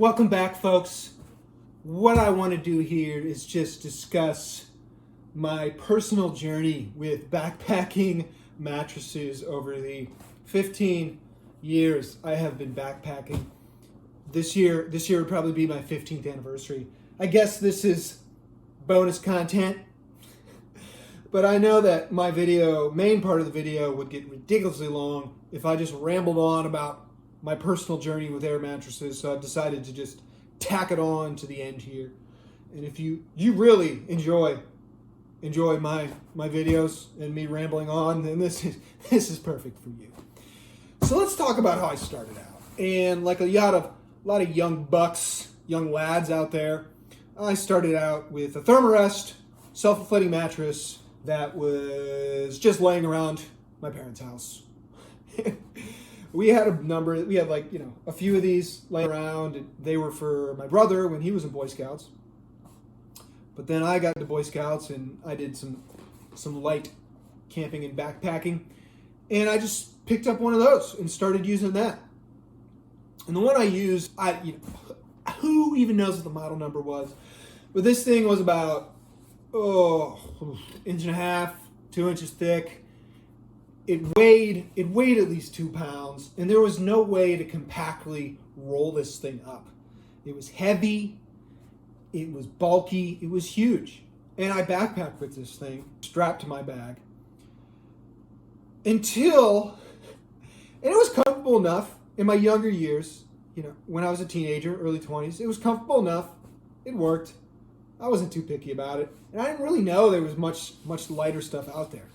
Welcome back, folks. What I want to do here is just discuss my personal journey with backpacking mattresses over the 15 years I have been backpacking. This year would probably be my 15th anniversary. I guess this is bonus content, but I know that my main part of the video would get ridiculously long if I just rambled on about my personal journey with air mattresses, so I've decided to just tack it on to the end here. And if you really enjoy my videos and me rambling on, then this is perfect for you. So let's talk about how I started out. And like a lot of young bucks, young lads out there, I started out with a Therm-a-Rest self-inflating mattress that was just laying around my parents' house. We had a few of these laying around, and they were for my brother when he was in Boy Scouts. But then I got into Boy Scouts and I did some light camping and backpacking, and I just picked up one of those and started using that. And the one I used, who even knows what the model number was? But this thing was about inch and a half, 2 inches thick. It weighed at least 2 pounds, and there was no way to compactly roll this thing up. It was heavy, it was bulky, it was huge. And I backpacked with this thing strapped to my bag and it was comfortable enough in my younger years, when I was a teenager, early 20s. It was comfortable enough. It worked. I wasn't too picky about it, and I didn't really know there was much lighter stuff out there.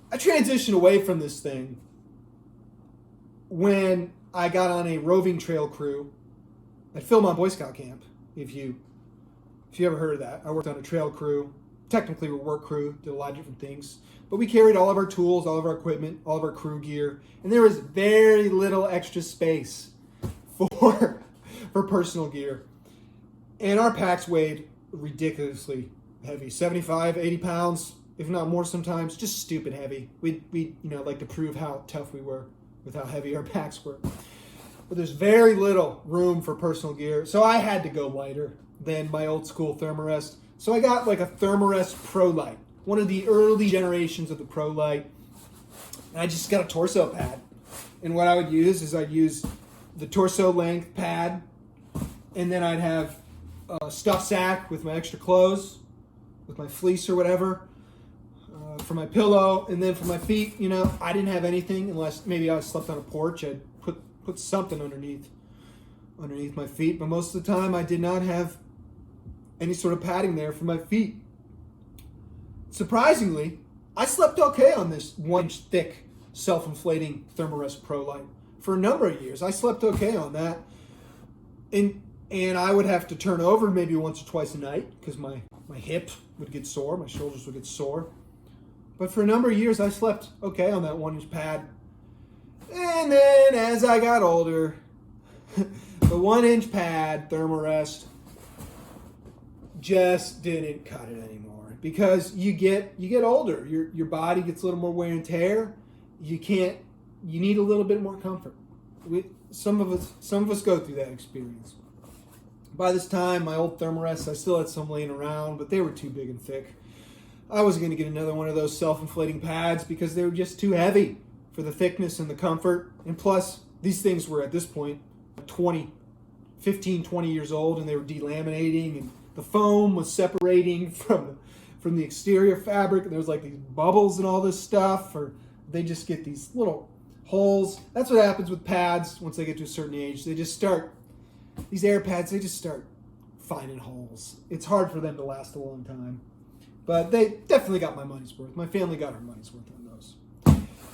I transitioned away from this thing when I got on a roving trail crew at Philmont Boy Scout Camp. If you ever heard of that, I worked on a trail crew. Technically, we're a work crew, did a lot of different things, but we carried all of our tools, all of our equipment, all of our crew gear, and there was very little extra space for personal gear. And our packs weighed ridiculously heavy, 75, 80 pounds. If not more sometimes, just stupid heavy. We like to prove how tough we were with how heavy our packs were. But there's very little room for personal gear, so I had to go lighter than my old school Therm-a-Rest. So I got like a Therm-a-Rest Prolite, one of the early generations of the Prolite. And I just got a torso pad. And what I would use is I'd use the torso length pad, and then I'd have a stuff sack with my extra clothes, with my fleece or whatever, for my pillow, and then for my feet, I didn't have anything unless maybe I slept on a porch. I'd put something underneath my feet, but most of the time I did not have any sort of padding there for my feet. Surprisingly, I slept okay on this 1-inch thick self-inflating Therm-a-Rest Prolite for a number of years. I slept okay on that, and I would have to turn over maybe once or twice a night because my hip would get sore, my shoulders would get sore. But for a number of years, I slept okay on that 1-inch pad. And then as I got older, the 1-inch pad, Therm-a-Rest, just didn't cut it anymore. Because you get older. Your body gets a little more wear and tear. You need a little bit more comfort. Some of us go through that experience. By this time, my old Therm-a-Rest, I still had some laying around, but they were too big and thick. I wasn't going to get another one of those self-inflating pads because they were just too heavy for the thickness and the comfort. And plus, these things were at this point 15, 20 years old, and they were delaminating, and the foam was separating from the exterior fabric, and there was like these bubbles and all this stuff, or they just get these little holes. That's what happens with pads once they get to a certain age. These air pads, they just start finding holes. It's hard for them to last a long time. But they definitely got my money's worth. My family got our money's worth on those.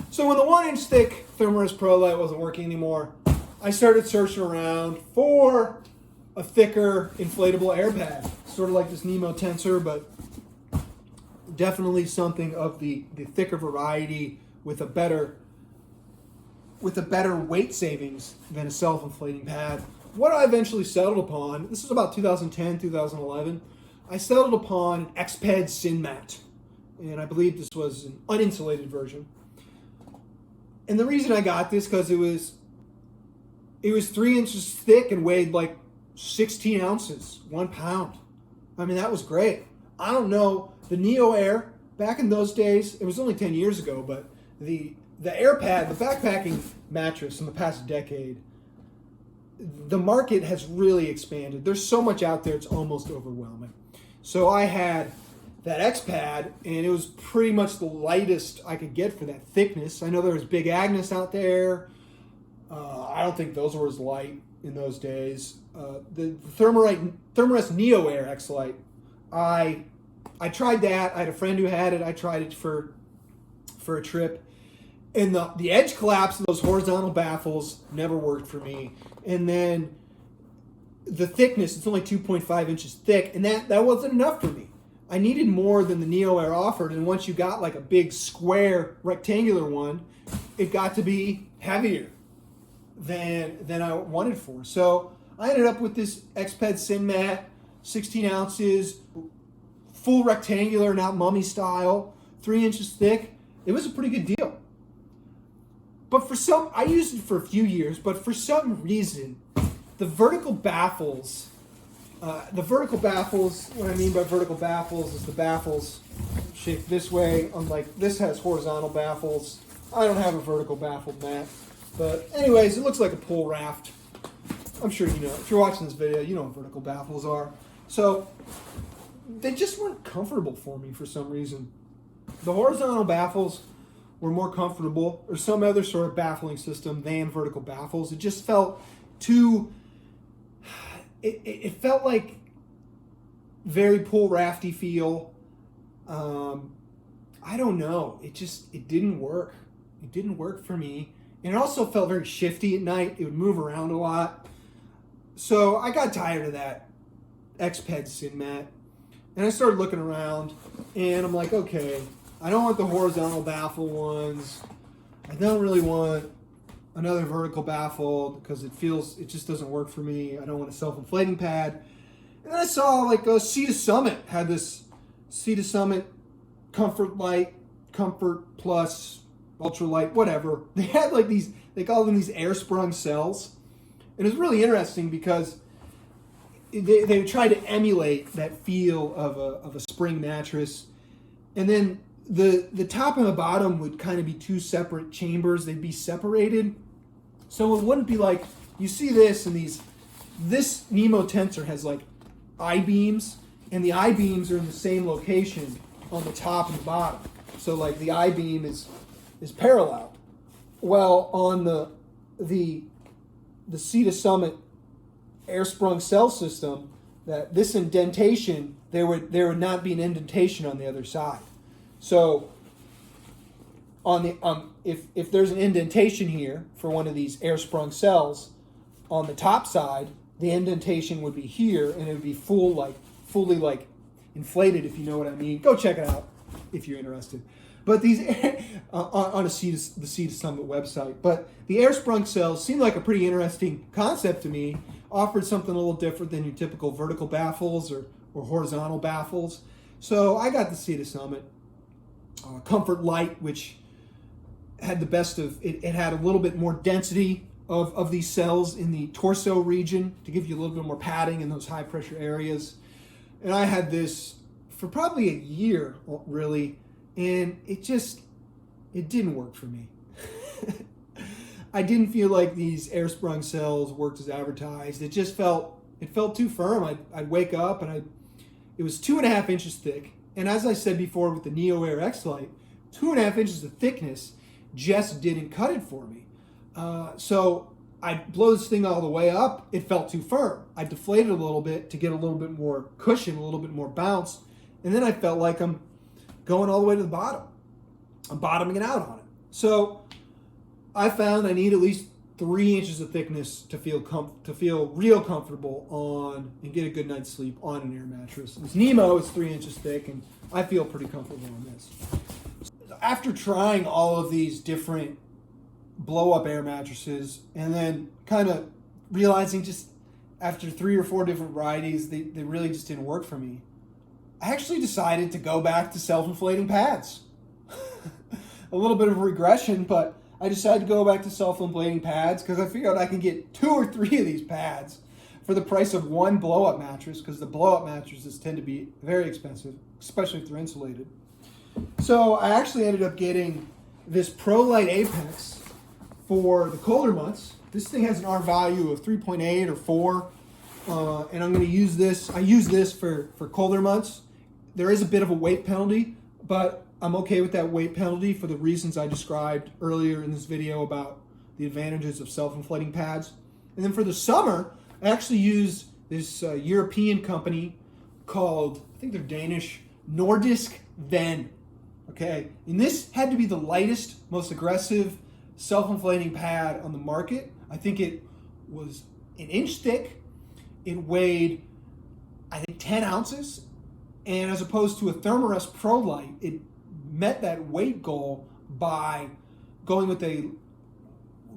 So when the 1-inch thick Therm-a-Rest Prolite wasn't working anymore, I started searching around for a thicker inflatable air pad. Sort of like this Nemo Tensor, but definitely something of the thicker variety with a better weight savings than a self-inflating pad. What I eventually settled upon, this was about 2010, 2011, I settled upon an Exped Synmat, and I believe this was an uninsulated version. And the reason I got this because it was It was 3 inches thick and weighed like 16 ounces, 1 pound. I mean, that was great. I don't know, the Neoair, back in those days, it was only 10 years ago, but the air pad, the backpacking mattress in the past decade, the market has really expanded. There's so much out there, it's almost overwhelming. So I had that Exped, and it was pretty much the lightest I could get for that thickness. I know there was Big Agnes out there. I don't think those were as light in those days. The Therm-a-Rest Neoair X-Lite, I tried that. I had a friend who had it. I tried it for a trip. And the edge collapse of those horizontal baffles never worked for me. And then the thickness, it's only 2.5 inches thick, and that wasn't enough for me. I needed more than the Neoair offered, and once you got like a big square rectangular one, it got to be heavier than I wanted for. So I ended up with this Exped Synmat, 16 ounces, full rectangular, not mummy style, 3 inches thick. It was a pretty good deal. But I used it for a few years, but for some reason, the vertical baffles, what I mean by vertical baffles is the baffles shaped this way, unlike this has horizontal baffles. I don't have a vertical baffled mat. But anyways, it looks like a pull raft. I'm sure you know. If you're watching this video, you know what vertical baffles are. So they just weren't comfortable for me for some reason. The horizontal baffles were more comfortable, or some other sort of baffling system than vertical baffles. It just felt too, it felt like very pull rafty feel. I don't know. It didn't work. It didn't work for me. And it also felt very shifty at night. It would move around a lot. So I got tired of that Exped Synmat. And I started looking around, and I'm like, okay, I don't want the horizontal baffle ones. I don't really want another vertical baffle because it just doesn't work for me. I don't want a self-inflating pad. And then I saw like a Sea to Summit had this Sea to Summit Comfort Light, Comfort Plus, Ultralight, whatever. They had like these, they call them these air sprung cells. And it was really interesting because they tried to emulate that feel of a spring mattress. And then the top and the bottom would kind of be two separate chambers. They'd be separated. So it wouldn't be like, you see this and this Nemo Tensor has like I-beams, and the I-beams are in the same location on the top and the bottom. So like the I-beam is parallel. Well, on the Sea to Summit air sprung cell system, that this indentation, there would not be an indentation on the other side. So if there's an indentation here for one of these air sprung cells, on the top side, the indentation would be here, and it would be fully like inflated, if you know what I mean. Go check it out if you're interested. But these on the Sea to Summit website. But the air sprung cells seemed like a pretty interesting concept to me. Offered something a little different than your typical vertical baffles or horizontal baffles. So I got the Sea to Summit Comfort Light, which had the best of it. It had a little bit more density of these cells in the torso region to give you a little bit more padding in those high pressure areas. And I had this for probably a year, really, and it didn't work for me. I didn't feel like these air sprung cells worked as advertised. It felt too firm. I'd wake up and it was 2.5 inches thick. And as I said before with the Neoair X-Lite, 2.5 inches of thickness just didn't cut it for me. So I'd blow this thing all the way up. It felt too firm. I deflated a little bit to get a little bit more cushion, a little bit more bounce. And then I felt like I'm going all the way to the bottom. I'm bottoming it out on it. So I found I need at least 3 inches of thickness to feel real comfortable on and get a good night's sleep on an air mattress. This Nemo is 3 inches thick, and I feel pretty comfortable on this. After trying all of these different blow-up air mattresses, and then kind of realizing just after 3 or 4 different varieties, they really just didn't work for me, I actually decided to go back to self-inflating pads. A little bit of regression, but I decided to go back to self-inflating pads because I figured I can get 2 or 3 of these pads for the price of one blow-up mattress, because the blow-up mattresses tend to be very expensive, especially if they're insulated. So I actually ended up getting this Prolite Apex for the colder months. This thing has an R value of 3.8 or 4, and I'm going to use this. I use this for colder months. There is a bit of a weight penalty, but I'm okay with that weight penalty for the reasons I described earlier in this video about the advantages of self-inflating pads. And then for the summer, I actually use this European company called, I think they're Danish, Nordisk Ven. Okay, and this had to be the lightest, most aggressive self-inflating pad on the market. I think it was an inch thick. It weighed, I think, 10 ounces. And as opposed to a Therm-a-Rest Prolite, it met that weight goal by going with a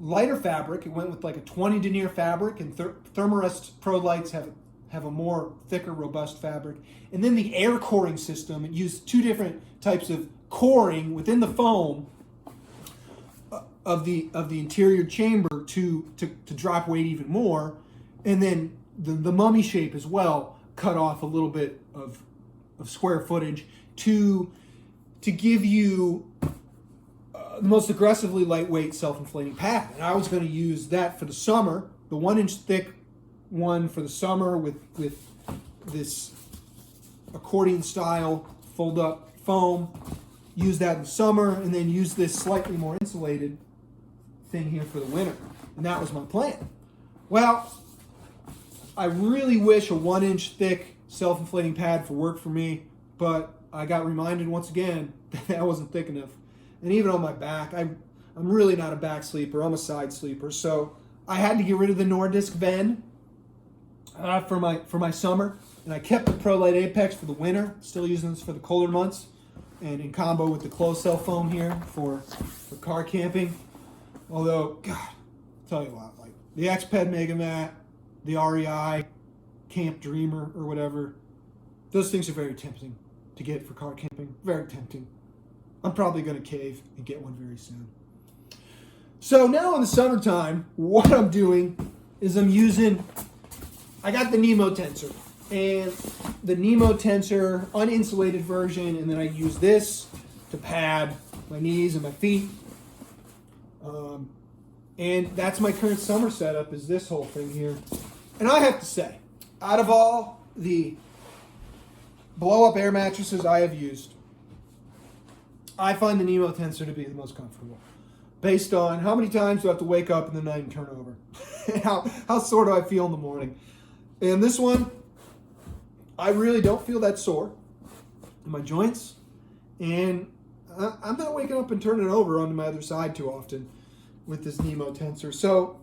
lighter fabric. It went with like a 20 denier fabric, and Therm-a-Rest Prolites have a more thicker, robust fabric. And then the air coring system, it used 2 different types of coring within the foam of the interior chamber to drop weight even more. And then the mummy shape as well cut off a little bit of square footage to give you the most aggressively lightweight self-inflating pad. And I was going to use that for the summer, the 1 inch thick one for the summer with this accordion style fold up foam. Use that in the summer, and then use this slightly more insulated thing here for the winter. And that was my plan. Well, I really wish a 1 inch thick self-inflating pad worked for me, but I got reminded once again that wasn't thick enough. And even on my back, I'm really not a back sleeper, I'm a side sleeper. So I had to get rid of the Nordisk Ven for my summer, and I kept the Prolite Apex for the winter, still using this for the colder months, and in combo with the closed cell foam here for car camping. Although, God, I'll tell you what, like the Exped Mat, the REI, Camp Dreamer, or whatever, those things are very tempting to get for car camping. Very tempting. I'm probably going to cave and get one very soon. So now in the summertime, what I'm doing is I got the Nemo Tensor, and the Nemo Tensor uninsulated version, and then I use this to pad my knees and my feet. And that's my current summer setup, is this whole thing here. And I have to say, out of all the blow-up air mattresses I have used, I find the Nemo Tensor to be the most comfortable, based on how many times do I have to wake up in the night and turn over, and how sore do I feel in the morning. And this one, I really don't feel that sore in my joints, and I'm not waking up and turning over onto my other side too often with this Nemo Tensor. So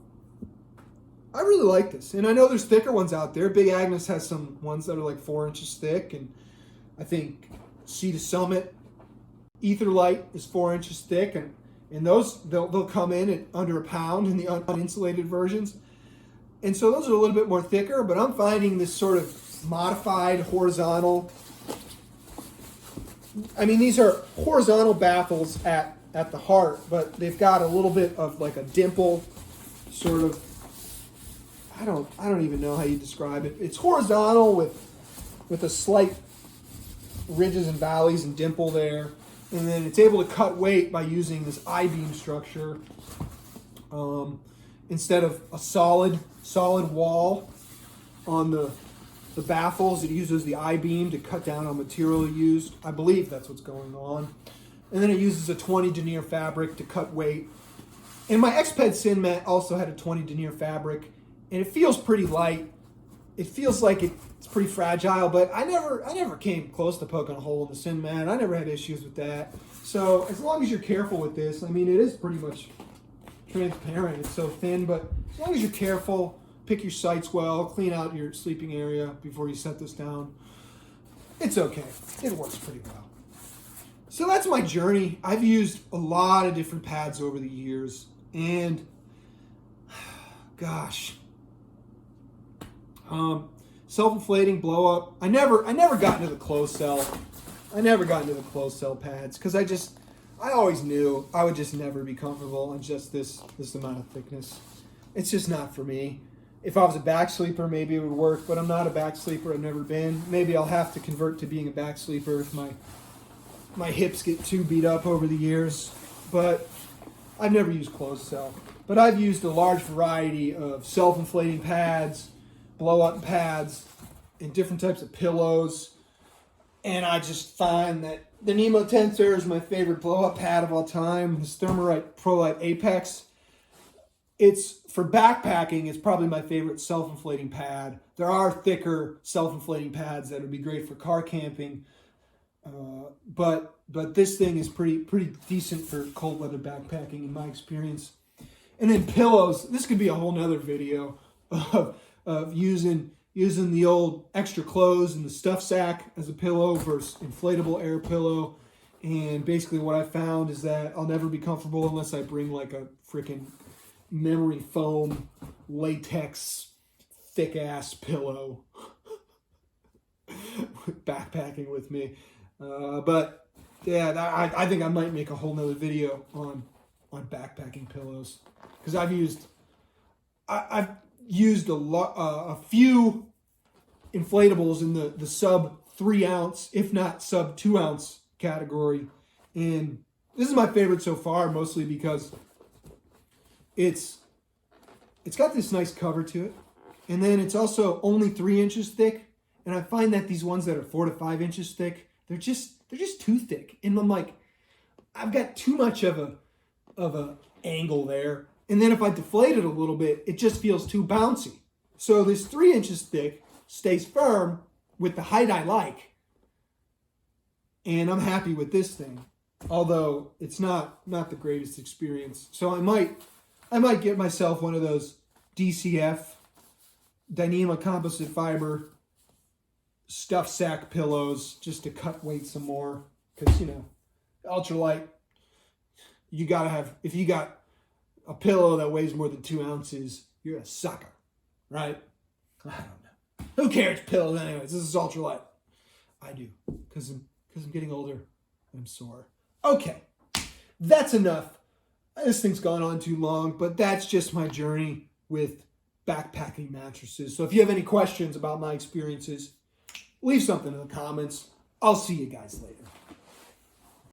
I really like this, and I know there's thicker ones out there. Big Agnes has some ones that are like 4 inches thick, and I think Sea to Summit Etherlight is 4 inches thick, and those they'll come in at under a pound in the uninsulated versions. And so those are a little bit more thicker, but I'm finding this sort of modified horizontal. I mean, these are horizontal baffles at the heart, but they've got a little bit of like a dimple, sort of. I don't even know how you describe it. It's horizontal with a slight ridges and valleys and dimple there, and then it's able to cut weight by using this I-beam structure instead of a solid wall on the baffles. It uses the I-beam to cut down on material used. I believe that's what's going on. And then it uses a 20 denier fabric to cut weight. And my Exped Synmat also had a 20 denier fabric, and it feels pretty light. It feels like it's pretty fragile, but I never came close to poking a hole in the Synmat. I never had issues with that. So as long as you're careful with this, I mean, it is pretty much transparent. It's so thin, but as long as you're careful, pick your sites well, clean out your sleeping area before you set this down, it's okay. It works pretty well. So that's my journey. I've used a lot of different pads over the years, and gosh, self-inflating blow up. I never got into the closed cell. I never got into the closed cell pads because I always knew I would just never be comfortable on just this amount of thickness. It's just not for me. If I was a back sleeper, maybe it would work, but I'm not a back sleeper. I've never been. Maybe I'll have to convert to being a back sleeper if my hips get too beat up over the years. But I've never used closed cell. But I've used a large variety of self-inflating pads, blow-up pads, and different types of pillows. And I just find that the Nemo Tensor is my favorite blow-up pad of all time. This Therm-a-Rest Prolite Apex. It's for backpacking, it's probably my favorite self-inflating pad. There are thicker self-inflating pads that would be great for car camping. But this thing is pretty decent for cold weather backpacking in my experience. And then pillows. This could be a whole nother video of using the old extra clothes and the stuff sack as a pillow versus inflatable air pillow. And basically what I found is that I'll never be comfortable unless I bring like a freaking memory foam latex thick ass pillow backpacking with me. But yeah, I think I might make a whole nother video on backpacking pillows, because I've used a few inflatables in the sub 3 ounce, if not sub 2 ounce category, and this is my favorite so far, mostly because it's got this nice cover to it, and then it's also only 3 inches thick. And I find that these ones that are 4 to 5 inches thick, they're just too thick, and I'm like, I've got too much of a angle there. And then if I deflate it a little bit, it just feels too bouncy. So this 3 inches thick stays firm with the height I like, and I'm happy with this thing. Although it's not the greatest experience, so I might get myself one of those DCF, Dyneema composite fiber stuff sack pillows just to cut weight some more, because ultralight, you gotta have, if you got a pillow that weighs more than 2 ounces, you're a sucker, right? I don't know. Who cares pillows anyways? This is ultralight. I do, because I'm getting older and I'm sore. Okay, that's enough. This thing's gone on too long, but that's just my journey with backpacking mattresses. So if you have any questions about my experiences, leave something in the comments. I'll see you guys later.